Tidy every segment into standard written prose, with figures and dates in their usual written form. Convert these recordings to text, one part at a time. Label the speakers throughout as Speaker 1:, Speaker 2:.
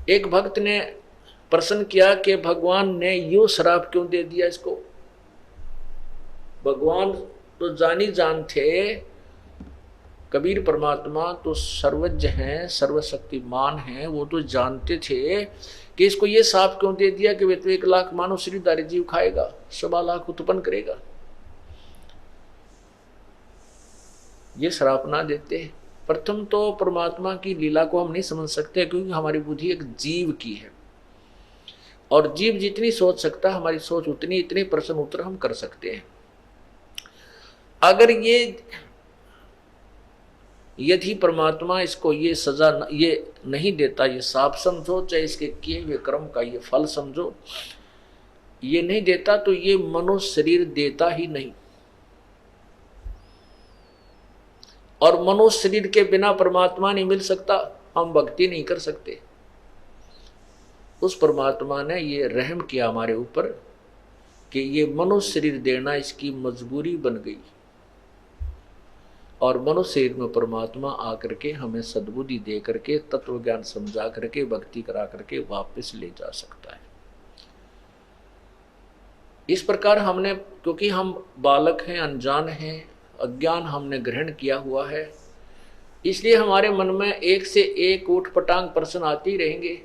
Speaker 1: एक भक्त ने प्रश्न किया कि भगवान ने यूं श्राप क्यों दे दिया इसको। भगवान तो जानी जान थे, कबीर परमात्मा तो सर्वज्ञ हैं, सर्वशक्तिमान हैं, वो तो जानते थे कि इसको ये श्राप क्यों दे दिया कि वे तो 1 लाख मानव शरीरधारी जीव खाएगा, 1.25 लाख उत्पन्न करेगा। ये श्राप ना देते। प्रथम तो परमात्मा की लीला को हम नहीं समझ सकते, क्योंकि हमारी बुद्धि एक जीव की है, और जीव जितनी सोच सकता है हमारी सोच उतनी, इतने प्रश्न उत्तर हम कर सकते हैं। अगर यदि परमात्मा इसको ये सजा ये नहीं देता, ये साप समझो चाहे इसके किए हुए कर्म का ये फल समझो, ये नहीं देता तो ये मनुष्य शरीर देता ही नहीं। और मनुष्य शरीर के बिना परमात्मा नहीं मिल सकता, हम भक्ति नहीं कर सकते। उस परमात्मा ने ये रहम किया हमारे ऊपर कि ये मनुष्य शरीर देना इसकी मजबूरी बन गई, और मनुष्य शरीर में परमात्मा आकर के हमें सद्बुद्धि दे करके, तत्व ज्ञान समझा करके, भक्ति करा करके वापस ले जा सकता है। इस प्रकार हमने, क्योंकि हम बालक हैं, अनजान हैं, अज्ञान हमने ग्रहण किया हुआ है, इसलिए हमारे मन में एक से एक ऊटपटांग प्रश्न आते ही रहेंगे।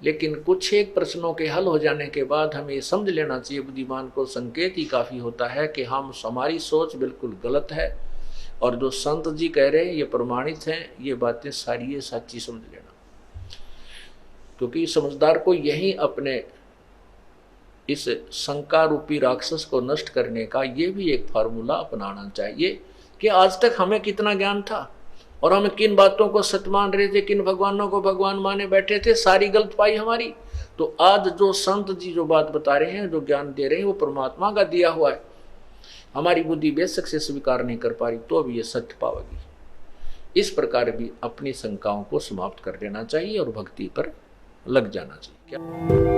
Speaker 1: लेकिन कुछ एक प्रश्नों के हल हो जाने के बाद हमें समझ लेना चाहिए, बुद्धिमान को संकेत ही काफी होता है कि हमारी सोच बिल्कुल गलत है, और जो संत जी कह रहे हैं ये प्रमाणित हैं, ये बातें सारी ये सच्ची समझ लेना। क्योंकि समझदार को यही अपने इस शंका रूपी राक्षस को नष्ट करने का ये भी एक फार्मूला अपनाना चाहिए कि आज तक हमें कितना ज्ञान था, और हम किन बातों को सत्य मान रहे थे, किन भगवानों को भगवान माने बैठे थे, सारी गलत पाई हमारी। तो आज जो संत जी जो बात बता रहे हैं, जो ज्ञान दे रहे हैं, वो परमात्मा का दिया हुआ है। हमारी बुद्धि बेशक से स्वीकार नहीं कर पा रही, तो अभी ये सत्य पावेगी। इस प्रकार भी अपनी शंकाओं को समाप्त कर देना चाहिए और भक्ति पर लग जाना चाहिए। क्या